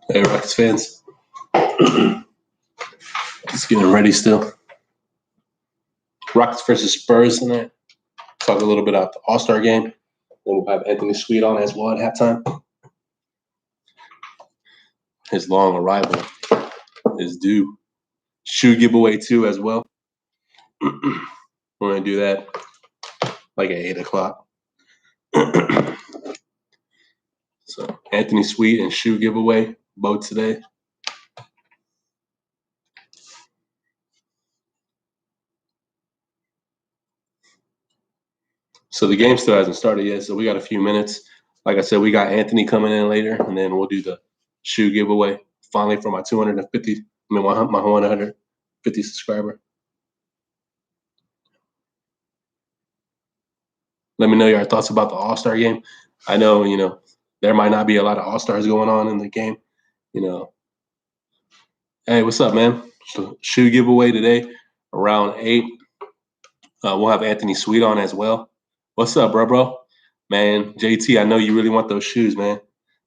Hey, Rockets fans. Just getting ready still. Rockets versus Spurs tonight. Talk a little bit about the All-Star game. Then we'll have Anthony Sweet on as well at halftime. His long arrival is due. Shoe giveaway too as well. We're going to do that like at 8 o'clock. So Anthony Sweet and shoe giveaway both today. So the game still hasn't started yet, so we got a few minutes. Like I said, we got Anthony coming in later, and then we'll do the shoe giveaway finally for my 150 subscriber. Let me know your thoughts about the All-Star game. I know, there might not be a lot of All-Stars going on in the game. Hey, what's up, man? So shoe giveaway today around 8. We'll have Anthony Sweet on as well. What's up, bro? Man, JT, I know you really want those shoes, man.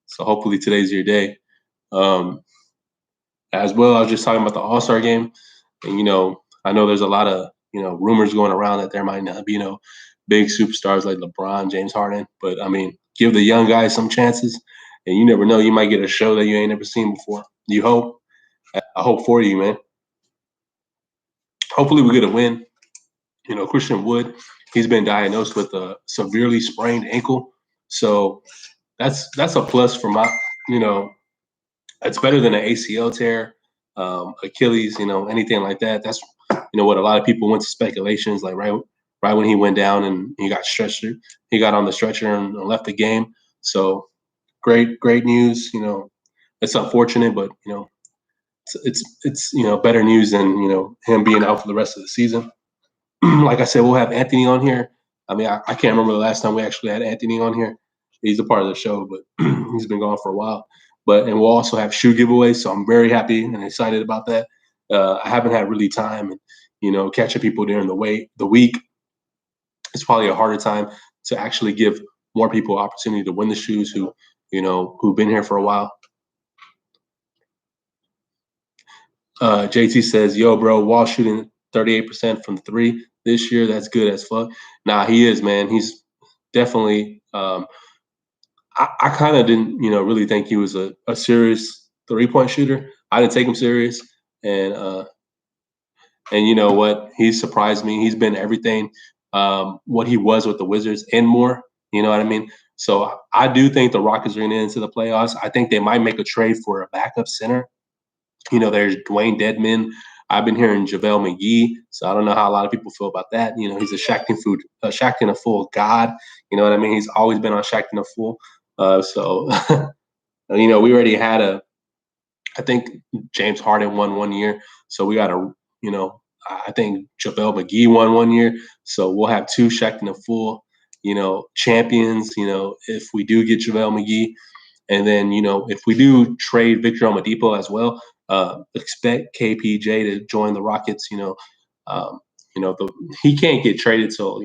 So hopefully today's your day. As well, I was just talking about the All-Star game. And, I know there's a lot of, rumors going around that there might not be, big superstars like LeBron, James Harden. But, I mean, give the young guys some chances. And you never know, you might get a show that you ain't never seen before. You hope. I hope for you, man. Hopefully we get a win. Christian Wood, he's been diagnosed with a severely sprained ankle. So that's a plus for my, it's better than an ACL tear, Achilles, anything like that. That's, what a lot of people went to speculations, like right when he went down and he got on the stretcher and left the game. So great news. It's unfortunate, but, it's better news than, him being out for the rest of the season. Like I said, we'll have Anthony on here. I mean, I can't remember the last time we actually had Anthony on here. He's a part of the show, but he's been gone for a while. And we'll also have shoe giveaways, so I'm very happy and excited about that. I haven't had really time, and catching people during the week. It's probably a harder time to actually give more people opportunity to win the shoes who've been here for a while. JT says, "Yo, bro, Wall shooting 38% from 3 this year. That's good as fuck." Nah, he is, man. He's definitely. I kind of didn't, really think he was a serious 3-point shooter. I didn't take him serious, and you know what? He surprised me. He's been everything what he was with the Wizards and more. You know what I mean? So I do think the Rockets are going to get into the playoffs. I think they might make a trade for a backup center. There's Dwayne Dedman. I've been hearing JaVale McGee, so I don't know how a lot of people feel about that. He's a Full god. You know what I mean? He's always been on Shaqtin' a Fool. So, we already had I think James Harden won 1 year. So we got I think JaVale McGee won 1 year. So we'll have 2 Shaqtin' a Fool, champions, if we do get JaVale McGee. And then, if we do trade Victor Oladipo as well, expect KPJ to join the Rockets. He can't get traded till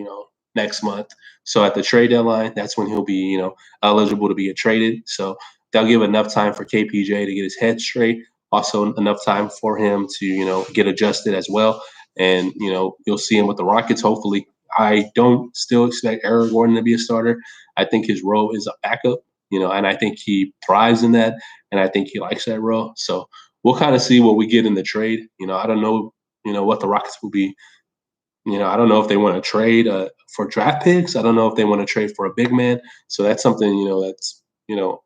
next month. So at the trade deadline, that's when he'll be eligible to be traded. So that'll give enough time for KPJ to get his head straight. Also enough time for him to get adjusted as well. And you'll see him with the Rockets. Hopefully, I don't still expect Eric Gordon to be a starter. I think his role is a backup. And I think he thrives in that, and I think he likes that role. So we'll kind of see what we get in the trade. I don't know, what the Rockets will be. I don't know if they want to trade for draft picks. I don't know if they want to trade for a big man. So that's something, that's,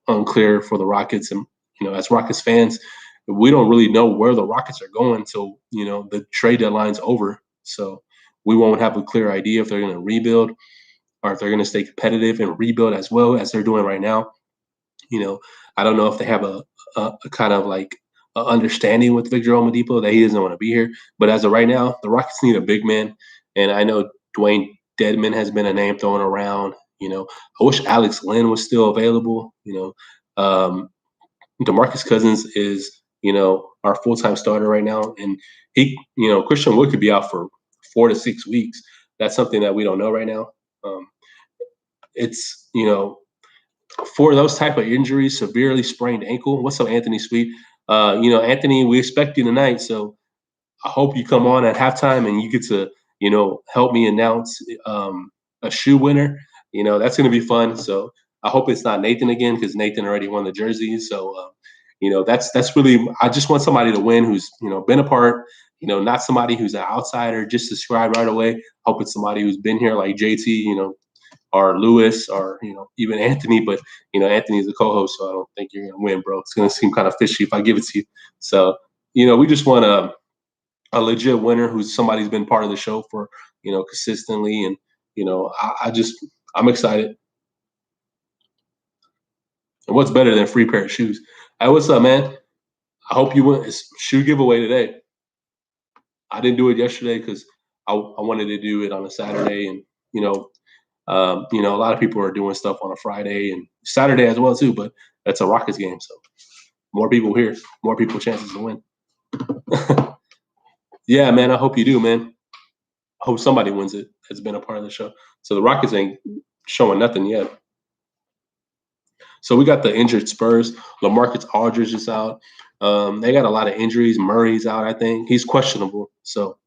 unclear for the Rockets. And, as Rockets fans, we don't really know where the Rockets are going until, the trade deadline's over. So we won't have a clear idea if they're going to rebuild or if they're going to stay competitive and rebuild as well as they're doing right now. I don't know if they have a kind of like a understanding with Victor Oladipo that he doesn't want to be here. But as of right now, the Rockets need a big man, and I know Dwayne Dedman has been a name thrown around. I wish Alex Len was still available. DeMarcus Cousins is our full-time starter right now, and he Christian Wood could be out for 4 to 6 weeks. That's something that we don't know right now. It's for those type of injuries, severely sprained ankle. What's up, Anthony Sweet? Anthony, we expect you tonight, so I hope you come on at halftime and you get to, help me announce a shoe winner. That's going to be fun. So I hope it's not Nathan again because Nathan already won the jersey. So, that's really, I just want somebody to win who's, been a part, not somebody who's an outsider, just subscribe right away. Hope it's somebody who's been here like JT, or Lewis or, even Anthony. But, Anthony's the co-host, so I don't think you're going to win, bro. It's going to seem kind of fishy if I give it to you. So, we just want to, a legit winner who's somebody's been part of the show for consistently, and I'm excited. And what's better than a free pair of shoes? Hey, what's up, man? I hope you win. It's shoe giveaway today. I didn't do it yesterday because I wanted to do it on a Saturday, and a lot of people are doing stuff on a Friday and Saturday as well too. But that's a Rockets game, so more people here, more people chances to win. Yeah, man. I hope you do, man. I hope somebody wins it that's been a part of the show. So the Rockets ain't showing nothing yet. So we got the injured Spurs. LaMarcus Aldridge is out. They got a lot of injuries. Murray's out, I think. He's questionable. So,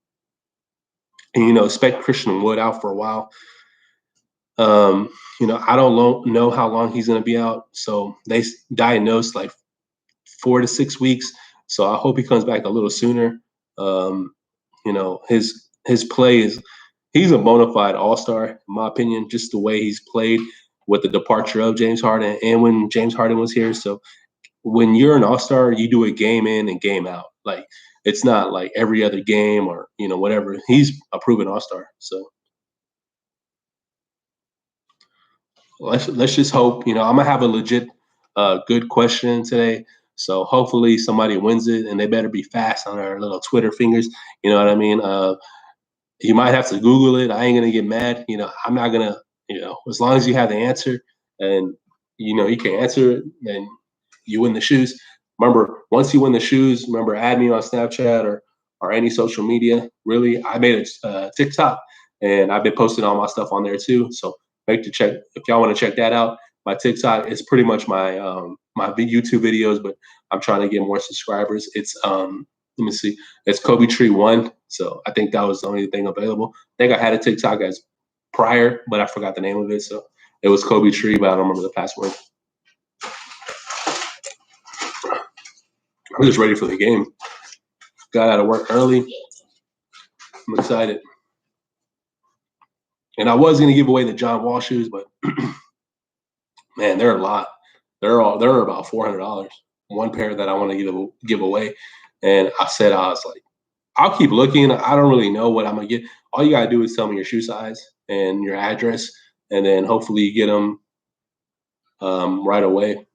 and, expect Christian Wood out for a while. I don't know how long he's going to be out. So they diagnosed like 4 to 6 weeks. So I hope he comes back a little sooner. His play is, he's a bona fide all-star, in my opinion, just the way he's played with the departure of James Harden and when James Harden was here. So when you're an all-star, you do it game in and game out. Like, it's not like every other game or, whatever. He's a proven all-star. So let's just hope, I'm going to have a legit good question today. So hopefully somebody wins it, and they better be fast on their little Twitter fingers. You know what I mean? You might have to Google it. I ain't gonna get mad. I'm not gonna, as long as you have the answer and you can answer it, then you win the shoes. Remember, once you win the shoes, remember, add me on Snapchat or any social media. Really, I made a TikTok, and I've been posting all my stuff on there too. So make to check if y'all want to check that out. My TikTok is pretty much my YouTube videos, but I'm trying to get more subscribers. It's let me see. It's Kobe Tree 1. So I think that was the only thing available. I think I had a TikTok as prior, but I forgot the name of it. So it was Kobe Tree, but I don't remember the password. I'm just ready for the game. Got out of work early. I'm excited. And I was going to give away the John Wall shoes, but man, they're a lot. They're about $400. One pair that I want to give away. And I said, I was like, I'll keep looking. I don't really know what I'm gonna get. All you gotta do is tell me your shoe size and your address, and then hopefully you get them right away.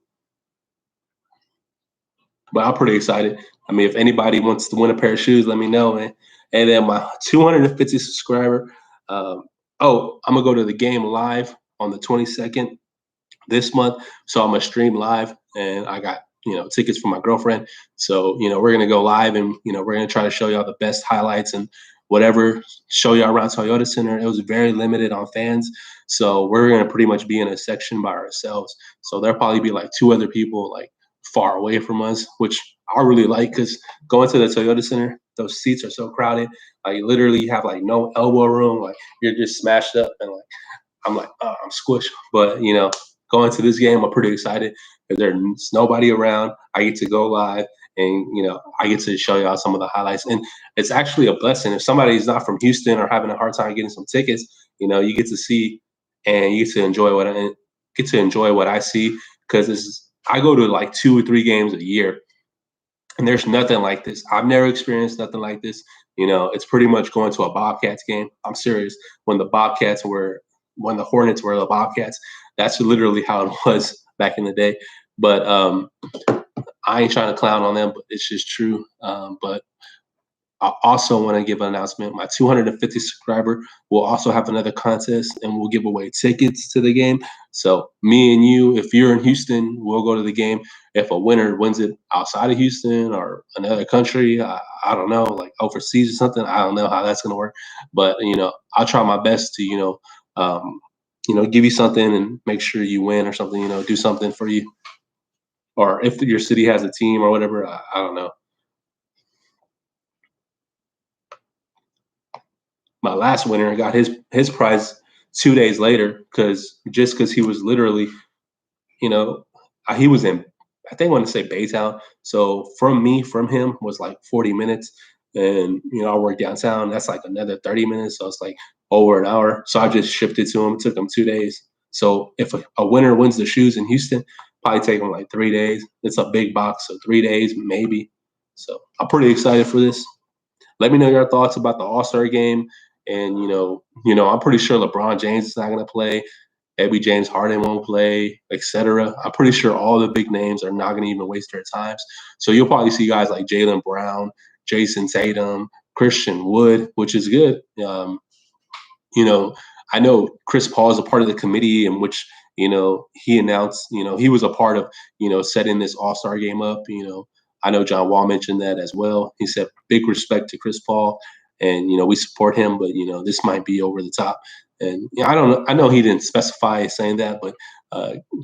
But I'm pretty excited. I mean, if anybody wants to win a pair of shoes, let me know, man. And then my 250 subscriber. I'm gonna go to the game live on the 22nd this month. So I'm gonna stream live, and I got tickets for my girlfriend. So we're gonna go live, and we're gonna try to show y'all the best highlights and whatever, show y'all around Toyota Center. It was very limited on fans, so we're gonna pretty much be in a section by ourselves. So there'll probably be like 2 other people like far away from us, which I really like because going to the Toyota Center, those seats are so crowded. Like literally, you have like no elbow room. Like you're just smashed up, and like I'm like, oh, I'm squished. But going to this game, I'm pretty excited because there's nobody around. I get to go live, and I get to show y'all some of the highlights. And it's actually a blessing if somebody's not from Houston or having a hard time getting some tickets. You get to see and you get to enjoy what I see, because I go to like 2 or 3 games a year, and there's nothing like this. I've never experienced nothing like this. It's pretty much going to a Bobcats game. I'm serious. When the Hornets were the Bobcats, that's literally how it was back in the day. But I ain't trying to clown on them, but it's just true. But I also want to give an announcement. My 250 subscriber will also have another contest, and we'll give away tickets to the game. So me and you, if you're in Houston, we'll go to the game. If a winner wins it outside of Houston or another country, I don't know, like overseas or something, I don't know how that's going to work. But, I'll try my best to, give you something and make sure you win or something. Do something for you, or if your city has a team or whatever. I don't know. My last winner got his prize 2 days later because he was literally, you know, he was in, I think I want to say Baytown. So from him was like 40 minutes. And, I work downtown. That's like another 30 minutes. So it's like over an hour. So I just shipped it to him. It took him 2 days. So if a winner wins the shoes in Houston, probably take him like 3 days. It's a big box. So 3 days, maybe. So I'm pretty excited for this. Let me know your thoughts about the All-Star game. And, I'm pretty sure LeBron James is not going to play. Maybe James Harden won't play, etc. I'm pretty sure all the big names are not going to even waste their times. So you'll probably see guys like Jaylen Brown, Jason Tatum, Christian Wood, which is good. You know, I know Chris Paul is a part of the committee in which, he announced, he was a part of, setting this All-Star game up. I know John Wall mentioned that as well. He said big respect to Chris Paul and, we support him, but, this might be over the top. And I don't know. I know he didn't specify saying that, but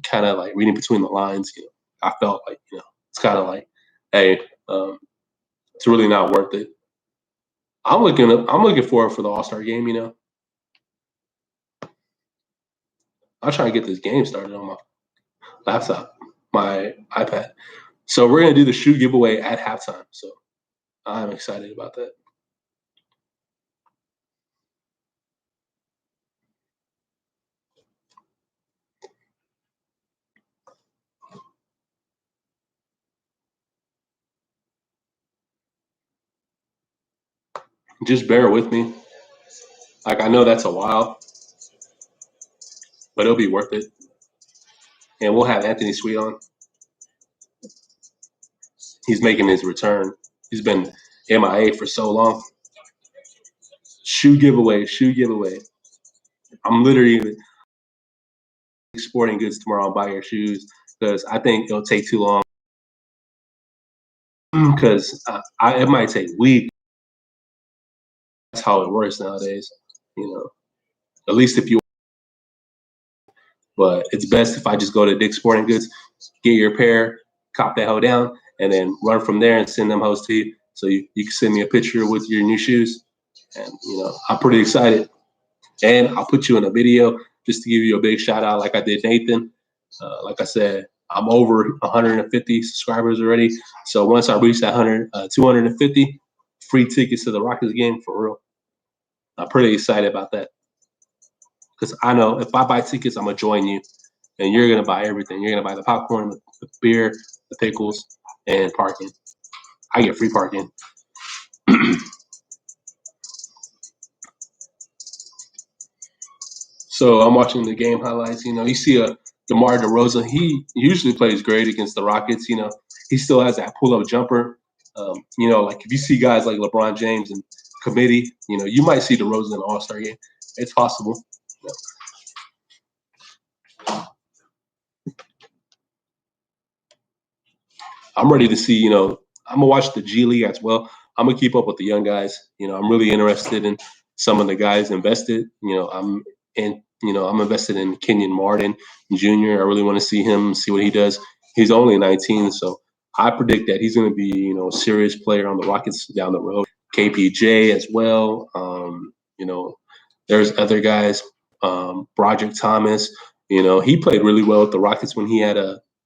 kind of like reading between the lines, I felt like, it's kind of like, hey, it's really not worth it. I'm looking forward for the All-Star game, I'll try to get this game started on my laptop, my iPad. So we're gonna do the shoe giveaway at halftime. So I'm excited about that. Just bear with me. Like I know that's a while, but it'll be worth it. And we'll have Anthony Sweet on. He's making his return. He's been MIA for so long. Shoe giveaway, shoe giveaway. I'm literally sporting goods tomorrow and buy your shoes because I think it'll take too long. Because it might take weeks. That's how it works nowadays. At least if you. But it's best if I just go to Dick's Sporting Goods, get your pair, cop that hoe down, and then run from there and send them hoes to you. So you can send me a picture with your new shoes. And, I'm pretty excited. And I'll put you in a video just to give you a big shout out like I did Nathan. Like I said, I'm over 150 subscribers already. So once I reach that 250, free tickets to the Rockets game for real. I'm pretty excited about that because I know if I buy tickets, I'm gonna join you, and you're gonna buy everything. You're gonna buy the popcorn, the beer, the pickles, and parking. I get free parking. So I'm watching the game highlights. You see a DeMar DeRozan. He usually plays great against the Rockets. He still has that pull-up jumper. Like if you see guys like LeBron James and committee, you might see DeRozan in the All-Star game. It's possible. I'm ready to see. I'm gonna watch the G League as well. I'm gonna keep up with the young guys. I'm really interested in some of the guys invested. I'm invested in Kenyon Martin Jr. I really want to see him, see what he does. He's only 19, so I predict that he's going to be, a serious player on the Rockets down the road. KPJ as well. There's other guys. Broderick Thomas. He played really well with the Rockets when he had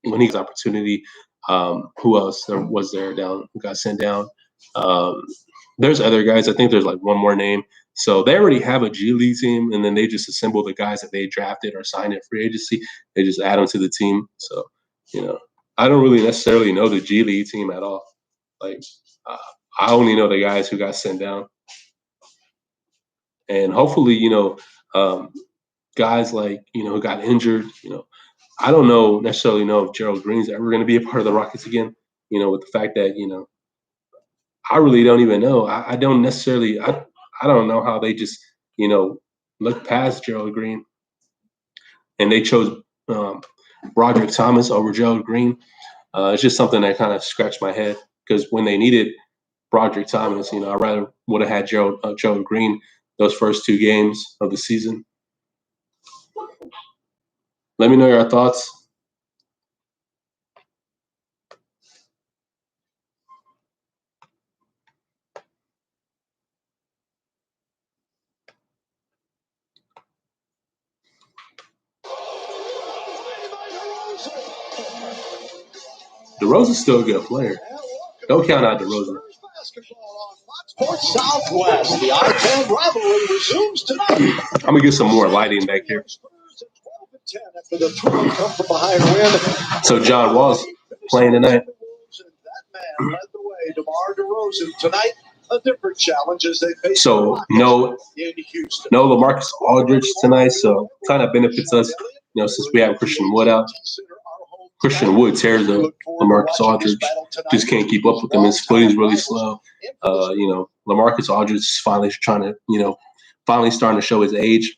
when he was opportunity. Who else was there down? Who got sent down? Um, there's other guys. I think there's like one more name. So they already have a G League team, and then they just assemble the guys that they drafted or signed in free agency. They just add them to the team. So, I don't really necessarily know the G League team at all. Like, uh, I only know the guys who got sent down, and hopefully, um, guys like who got injured. I don't necessarily know if Gerald Green's ever going to be a part of the Rockets again. With the fact that I really don't even know. I don't necessarily. I don't know how they just look past Gerald Green and they chose um, Broderick Thomas over Gerald Green. It's just something that kind of scratched my head because when they needed Broderick Thomas, I rather would have had Gerald Green those first two games of the season. Let me know your thoughts. DeRozan's still a good player. Don't count out DeRozan. Sports Southwest, the I-10 rivalry resumes tonight. I'm gonna get some more lighting back here. After the thrilling come from behind win. So John Wall's playing tonight. That man led the way, DeMar DeRozan tonight. A different challenge as they face So no LaMarcus Aldridge tonight. So kind of benefits us, since we have Christian Wood out. Christian Wood tears the LaMarcus Aldridge. Just can't keep up with him. His footing's really slow. LaMarcus Aldridge is finally starting to show his age.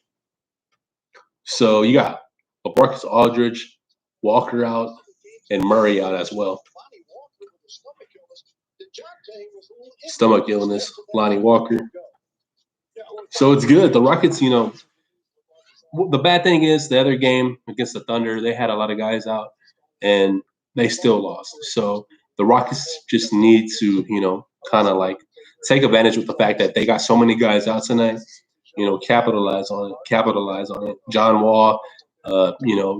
So you got LaMarcus Aldridge, Walker out, and Murray out as well. Stomach illness, Lonnie Walker. So it's good. The Rockets, the bad thing is the other game against the Thunder, they had a lot of guys out, and they still lost. So the Rockets just need to, kind of like take advantage with the fact that they got so many guys out tonight. Capitalize on it. John Wall,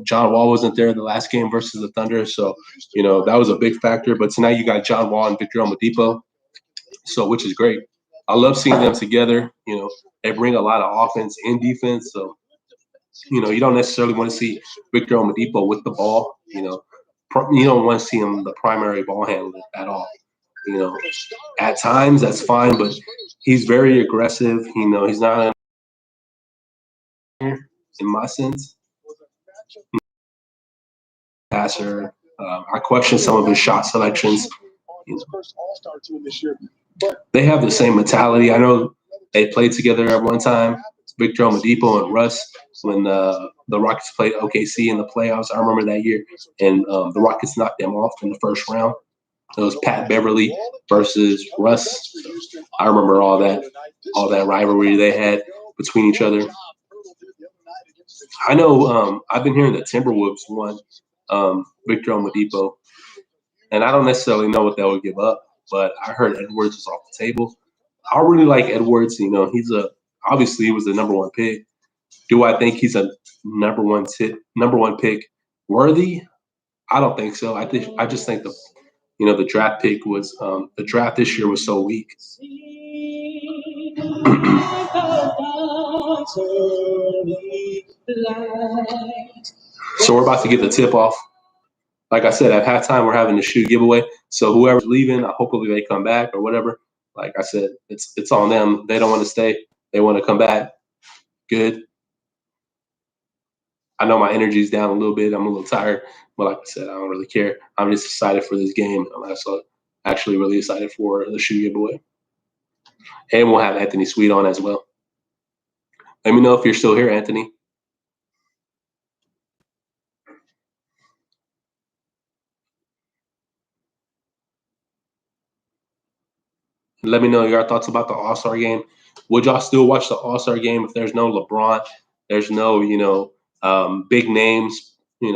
John Wall wasn't there in the last game versus the Thunder, so that was a big factor. But tonight you got John Wall and Victor Oladipo, so which is great. I love seeing them together. They bring a lot of offense and defense, so you don't necessarily want to see Victor Oladipo with the ball. You don't want to see him the primary ball handler at all. At times that's fine, but he's very aggressive. He's not in my sense. Passer. I question some of his shot selections. They have the same mentality. I know they played together at one time, Victor Oladipo and Russ, when the Rockets played OKC in the playoffs. I remember that year, and the Rockets knocked them off in the first round. It was Pat Beverly versus Russ. I remember all that rivalry they had between each other. I know I've been hearing the Timberwolves won Victor Oladipo, and I don't necessarily know what they would give up, but I heard Edwards was off the table. I really like Edwards. Obviously he was the number one pick. Do I think he's a number one pick worthy? I don't think so. I just think the draft pick was the draft this year was so weak. So we're about to get the tip off. Like I said, at halftime we're having the shoe giveaway. So whoever's leaving, hopefully they come back or whatever. Like I said, it's on them. They don't want to stay. They want to come back. Good. I know my energy's down a little bit. I'm a little tired, but like I said, I don't really care. I'm just excited for this game. I'm actually really excited for the shoe giveaway. And we'll have Anthony Sweet on as well. Let me know if you're still here, Anthony. Let me know your thoughts about the All-Star game. Would y'all still watch the All-Star game if there's no LeBron, there's no, big names, In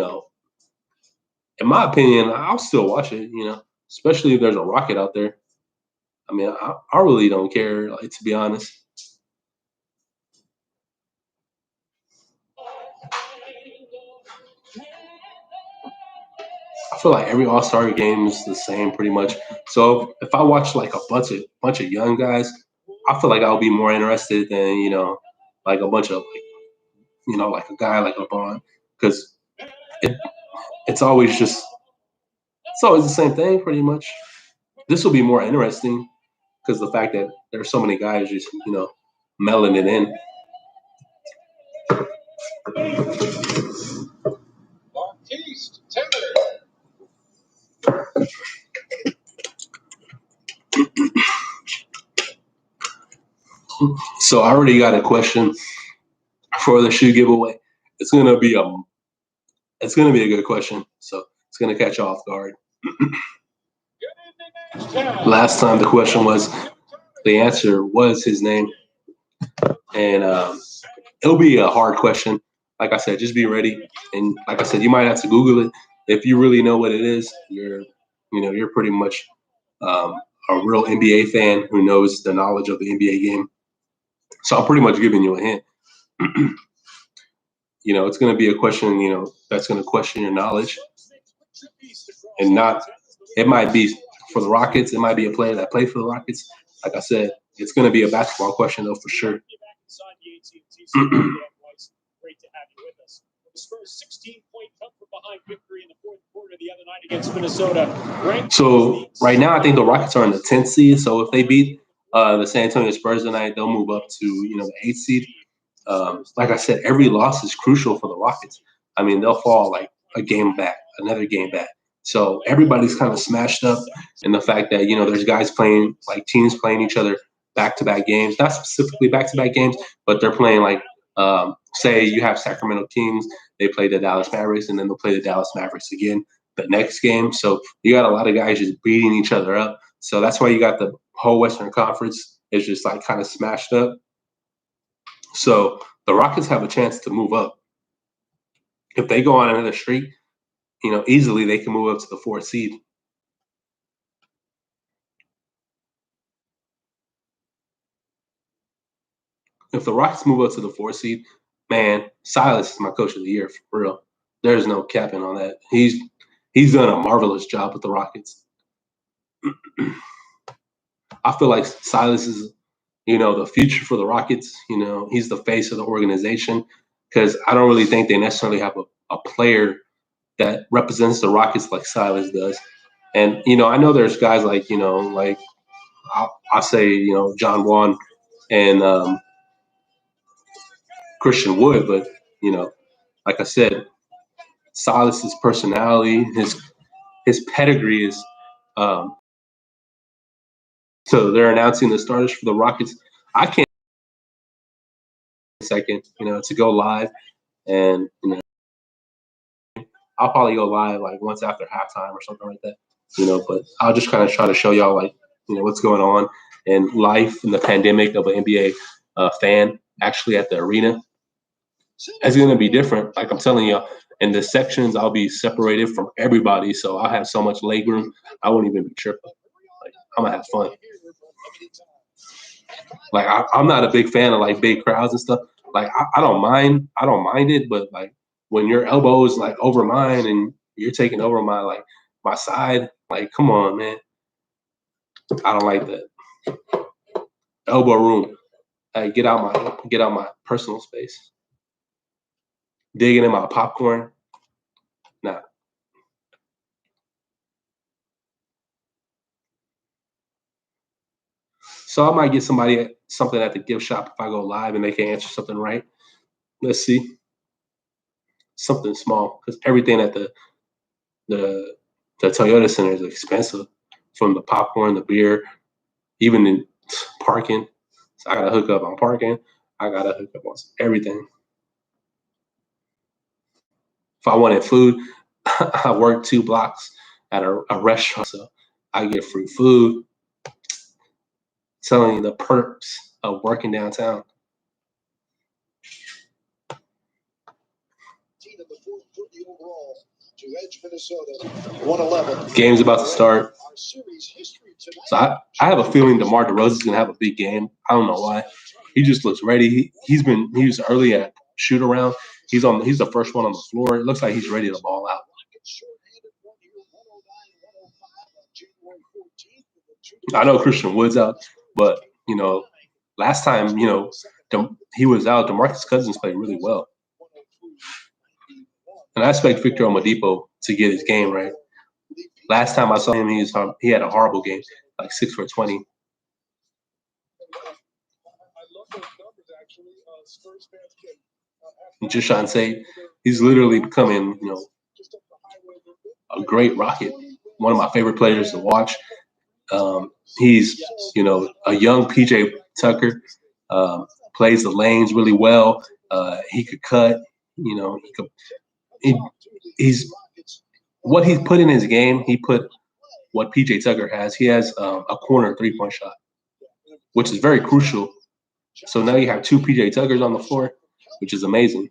my opinion, I'll still watch it, especially if there's a Rocket out there. I mean, I really don't care, to be honest. I feel like every All-Star game is the same pretty much. So if I watch like a bunch of young guys, I feel like I'll be more interested than, like a bunch of like a guy like LeBron, because it's always the same thing pretty much. This will be more interesting because the fact that there are so many guys just, mailing it in. So I already got a question for the shoe giveaway. It's gonna be a good question. So it's gonna catch you off guard. Last time the answer was his name, and it'll be a hard question. like I said, just be ready. And like I said, you might have to Google it. If you really know what it is, you're pretty much a real NBA fan who knows the knowledge of the NBA game. So I'm pretty much giving you a hint. It's going to be a question, that's going to question your knowledge. And it might be for the Rockets. It might be a player that played for the Rockets. Like I said, it's going to be a basketball question, though, for sure. Great to have you with us. The Spurs 16-point come from behind victory in the fourth quarter the other night against Minnesota. So right now, I think the Rockets are in the 10th seed. So if they beat the San Antonio Spurs tonight, they'll move up to the 8th seed. Like I said, every loss is crucial for the Rockets. I mean, they'll fall like a game back, another game back. So everybody's kind of smashed up in the fact that there's guys playing, like teams playing each other back-to-back games, not specifically back-to-back games, but they're playing like. Say you have Sacramento Kings, they play the Dallas Mavericks, and then they'll play the Dallas Mavericks again the next game. So you got a lot of guys just beating each other up. So that's why you got the whole Western Conference is just like kind of smashed up. So the Rockets have a chance to move up. If they go on another streak, easily they can move up to the 4th seed. If the Rockets move up to the 4th seed, man, Silas is my coach of the year for real. There's no capping on that. He's done a marvelous job with the Rockets. I feel like Silas is, the future for the Rockets. He's the face of the organization because I don't really think they necessarily have a player that represents the Rockets like Silas does. And, I know there's guys like, like I'll say, John Wall and Christian Wood, but, like I said, Silas's personality, his pedigree is so they're announcing the starters for the Rockets. I can't second, to go live and I'll probably go live like once after halftime or something like that. But I'll just kind of try to show y'all like, what's going on in life in the pandemic of an NBA fan actually at the arena. It's going to be different. Like I'm telling you, in the sections, I'll be separated from everybody. So I'll have so much leg room. I won't even be tripping. Like, I'm going to have fun. Like, I'm not a big fan of like big crowds and stuff. Like, I don't mind it. But like when your elbow is like over mine and you're taking over my side, like, come on, man. I don't like that. Elbow room. Like, get out my personal space. Digging in my popcorn. Nah. So I might get somebody something at the gift shop if I go live and they can answer something right. Let's see. Something small because everything at the Toyota Center is expensive, from the popcorn, the beer, even in parking. So I gotta hook up on parking. I gotta hook up on everything. If I wanted food, I work 2 blocks at a restaurant, so I get free food. Telling you the perks of working downtown. Game's about to start. So I have a feeling DeMar DeRozan is going to have a big game. I don't know why. He just looks ready. He was early at shoot around. He's the first one on the floor. It looks like he's ready to ball out. I know Christian Wood's out, but last time he was out, DeMarcus Cousins played really well. And I expect Victor Oladipo to get his game right. Last time I saw him, he had a horrible game, like 6 for 20. Jishan Say, he's literally becoming, a great Rocket. One of my favorite players to watch. He's, a young PJ Tucker. Plays the lanes really well. He could cut. He's what he's put in his game. He put what PJ Tucker has. He has a corner 3-point shot, which is very crucial. So now you have 2 PJ Tuckers on the floor, which is amazing.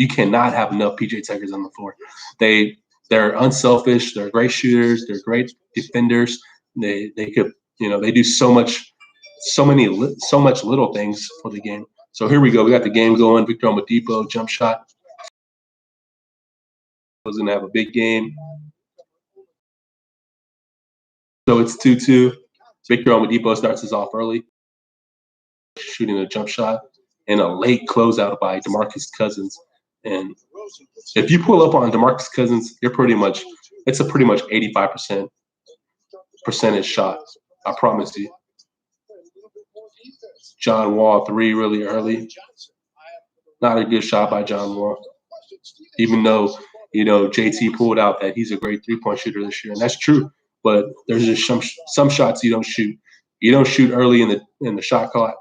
You cannot have enough PJ Tuckers on the floor. They're unselfish. They're great shooters. They're great defenders. They could, they do so much little things for the game. So here we go. We got the game going. Victor Oladipo, jump shot. Was going to have a big game. So it's 2-2. Victor Oladipo starts us off early, shooting a jump shot, and a late closeout by DeMarcus Cousins. And if you pull up on DeMarcus Cousins, it's a pretty much 85% percentage shot. I promise you. John Wall 3 really early. Not a good shot by John Wall. Even though, JT pulled out that he's a great three-point shooter this year, and that's true. But there's just some shots you don't shoot. You don't shoot early in the shot clock.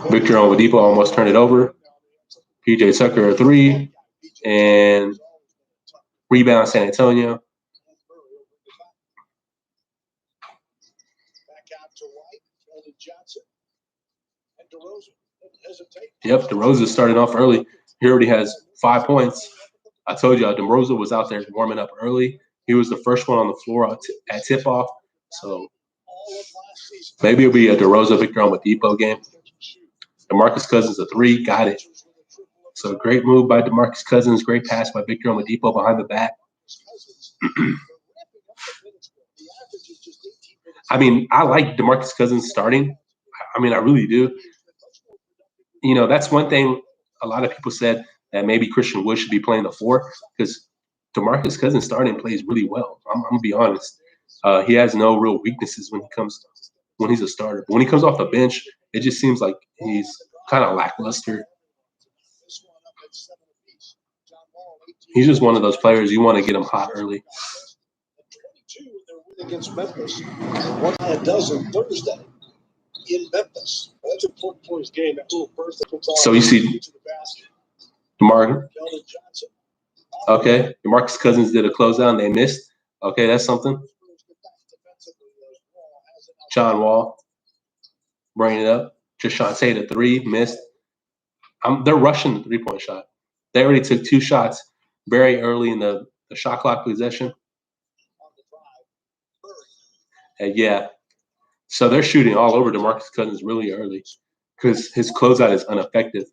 Victor Oladipo almost turned it over. PJ Tucker a 3, and rebound San Antonio. Yep, DeRozan started off early. He already has 5 points. I told you, DeRozan was out there warming up early. He was the first one on the floor at tip-off. So maybe it'll be a DeRozan Victor Oladipo game. DeMarcus Cousins a 3, got it. So great move by DeMarcus Cousins, great pass by Victor Oladipo behind the back. I mean, I like DeMarcus Cousins starting. I mean, I really do. That's one thing a lot of people said that maybe Christian Wood should be playing the 4 because DeMarcus Cousins starting plays really well. I'm going to be honest. He has no real weaknesses when he's a starter. But when he comes off the bench, it just seems like he's kind of lackluster. He's just one of those players you want to get him hot early. Against Memphis, one a dozen Thursday in Memphis. That's important for his game. That little burst that puts all. So you see, DeMarcus. Okay, DeMarcus Cousins did a closeout and they missed. Okay, that's something. John Wall bringing it up. Jashawn Tate a 3, missed. They're rushing the three-point shot. They already took 2 shots very early in the shot clock possession. And yeah, so they're shooting all over DeMarcus Cousins really early because his closeout is ineffective.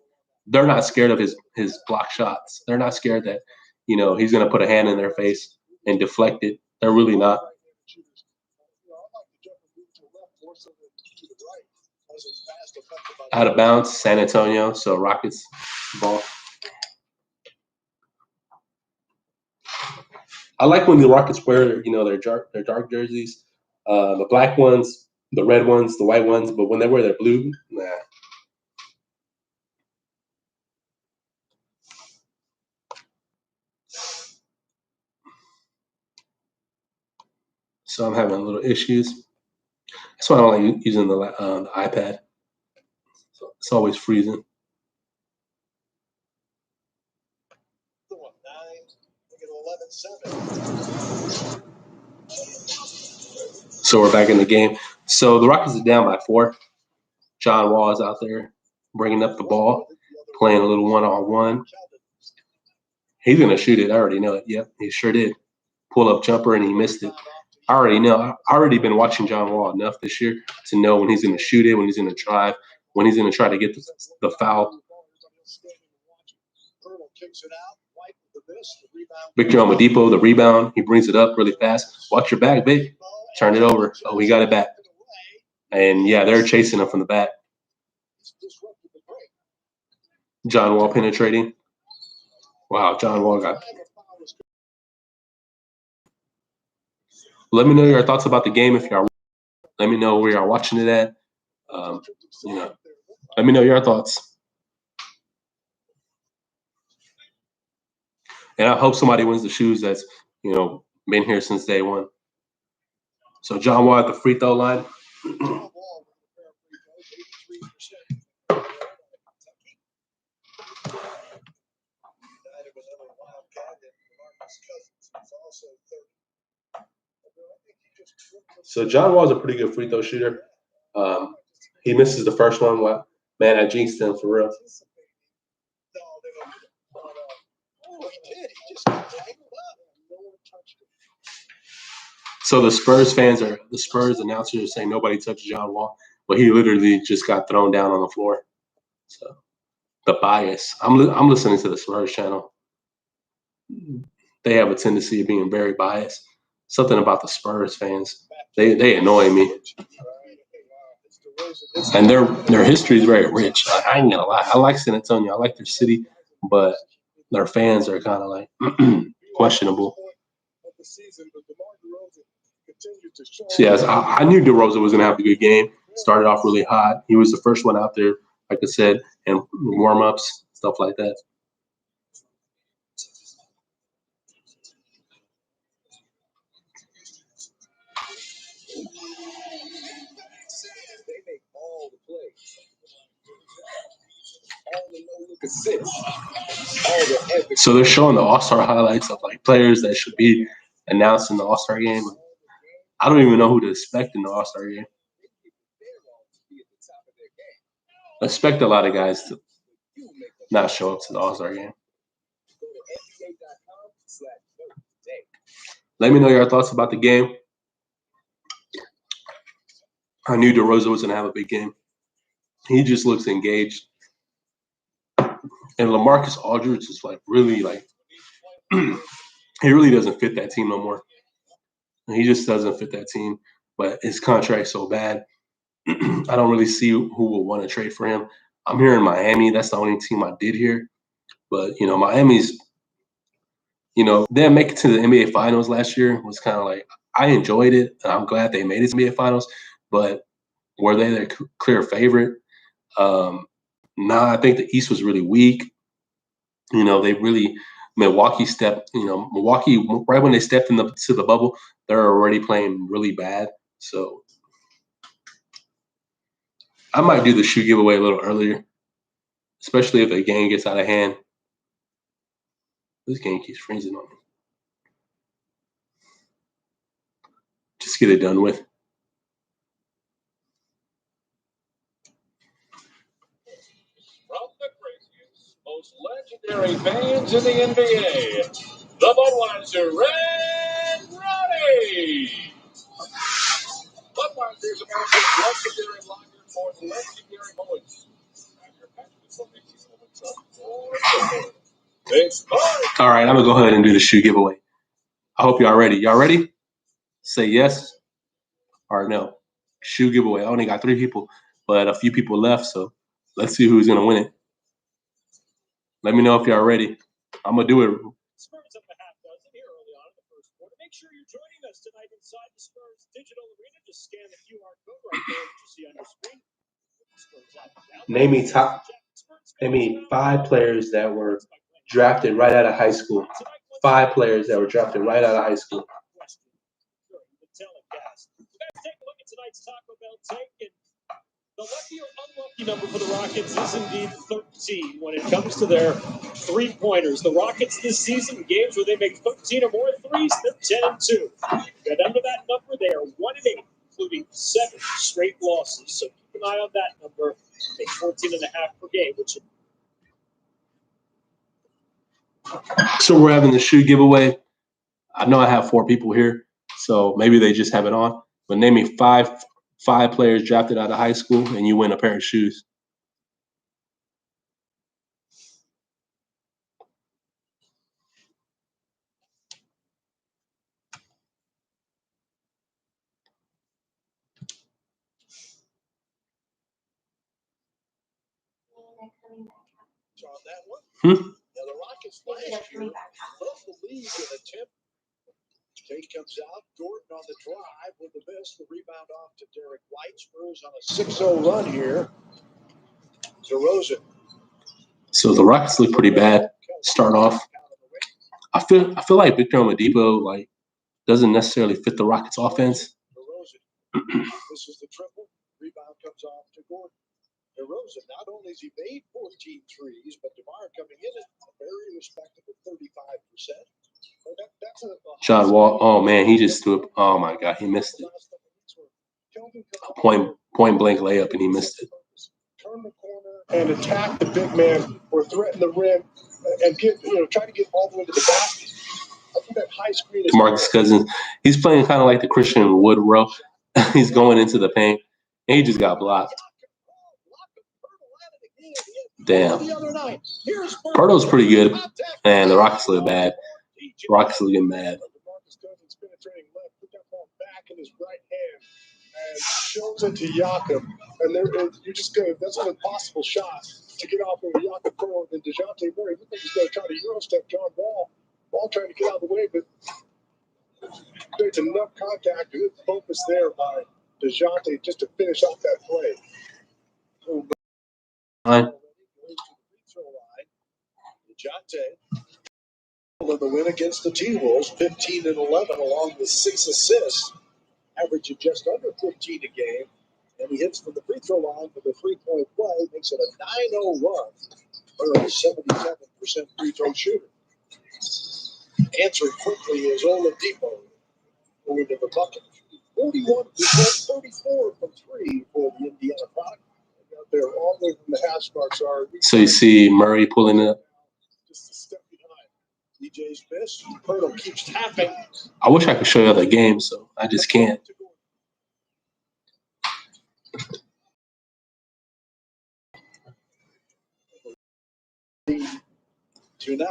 They're not scared of his block shots. They're not scared that, he's going to put a hand in their face and deflect it. They're really not. Out of bounds, San Antonio, so Rockets ball. I like when the Rockets wear, their dark jerseys, the black ones, the red ones, the white ones, but when they wear their blue, nah. So I'm having little issues. That's why I don't like using the iPad. So it's always freezing. So we're back in the game. So the Rockets are down by 4. John Wall is out there bringing up the ball, playing a little one-on-one. He's going to shoot it. I already know it. Yep, he sure did. Pull-up jumper, and he missed it. I already know. I've already been watching John Wall enough this year to know when he's going to shoot it, when he's going to drive, when he's going to try to get the foul. Victor Oladipo, the rebound. He brings it up really fast. Watch your back, Vic. Turn it over. Oh, he got it back. And, yeah, they're chasing him from the back. John Wall penetrating. Wow, John Wall got – let me know your thoughts about the game if y'all. Let me know where y'all watching it at. Let me know your thoughts. And I hope somebody wins the shoes that's, been here since day one. So John Wall at the free throw line. So John Wall's a pretty good free throw shooter. He misses the first one. Man, I jinxed him for real. So the Spurs announcers are saying nobody touched John Wall, but he literally just got thrown down on the floor. So the bias. I'm listening to the Spurs channel. They have a tendency of being very biased. Something about the Spurs fans. They annoy me. And their history is very rich. I ain't gonna lie. I like San Antonio. I like their city, but their fans are kind of like questionable. So yes, I knew DeRozan was gonna have a good game. Started off really hot. He was the first one out there, like I said, and warm ups, stuff like that. So they're showing the All-Star highlights of like players that should be announced in the All-Star game. I don't even know who to expect in the All-Star game. I expect a lot of guys to not show up to the All-Star game. Let me know your thoughts about the game. I knew DeRozan was going to have a big game. He just looks engaged. And LaMarcus Aldridge is like really like he really doesn't fit that team no more. He just doesn't fit that team. But his contract's so bad. I don't really see who will want to trade for him. I'm here in Miami. That's the only team I did here. But, Miami's, they didn't make it to the NBA Finals last year. It was kind of like, I enjoyed it. And I'm glad they made it to the NBA Finals. But were they their clear favorite? I think the East was really weak. Milwaukee stepped, Milwaukee, right when they stepped to the bubble, they're already playing really bad. So I might do the shoe giveaway a little earlier, especially if the game gets out of hand. This game keeps freezing on me. Just get it done with. From the craziest, most legendary fans in the NBA, the Budweiser Red Rowdy. Budweiser's America's legendary lager for legendary moments. And your passion for making moments unforgettable. All right, I'm going to go ahead and do the shoe giveaway. I hope y'all ready. Y'all ready? Say yes or no. Shoe giveaway. I only got 3 people, but a few people left, so let's see who's going to win it. Let me know if y'all ready. I'm going to do it. Spurs up a half dozen here early on in the first quarter. Make sure you're joining us tonight inside the Spurs digital arena. Just scan the QR code right there that you see on your screen. Name me 5 players that were drafted right out of high school. 5 players that were drafted right out of high school. Let's take a look at tonight's Taco Bell take. And the lucky or unlucky number for the Rockets is indeed 13 when it comes to their three-pointers. The Rockets this season, games where they make 13 or more threes, they're 10-2. And under that number, they are 1-8, including 7 straight losses. So keep an eye on that number. Make 14.5 per game, which. So we're having the shoe giveaway. I know I have 4 people here, so maybe they just have it on. But name me 5 players drafted out of high school, and you win a pair of shoes. On that one. Now the Rockets last year led the league in attempt. Tate comes out. Gordon on the drive with the miss. The rebound off to Derek White. Spurs on a 6-0 run here. DeRozan. So the Rockets look pretty bad. Start off. I feel like Victor Oladipo doesn't necessarily fit the Rockets offense. This is the triple. Rebound comes off to Gordon. DeRozan, not only has he made 14 threes, but DeMar coming in at a very respectable 35%. John Wall, oh man, he just threw it. Oh my God, he missed it. Point blank layup, and he missed it. Turn the corner and attack the big man or threaten the rim. and get try to get all the way to the basket. I think that high screen is Marcus Cousins, he's playing kind of like the Christian Wood role. He's going into the paint, and he just got blocked. Damn. Pirtle's pretty good, and the Rockets look bad. Rockets looking bad. Marcus Cousins penetrating left, put that ball back in his right hand, and shows it to Jakob. And you're just going that's an impossible shot to get off of Jakob Pearl and DeJounte Murray. Look like he's going to try to Euro step John Wall. Ball trying to get out of the way, but there's enough contact and good focus there by DeJounte just to finish off that play. DeJounte in the win against the T-Wolves, 15 and 11, along with 6 assists, averaging just under 15 a game. And he hits from the free throw line for the 3-point play, makes it a 9-0 run for a 77% free throw shooter. Answering quickly is Oladipo going to the bucket. 41 34 from 3 for the Indiana product. They're all the way from the hash marks are. So you see Murray pulling it up. Just a step behind. DJ's miss. Pirtle keeps tapping. I wish I could show you other games, so I just can't. To 9.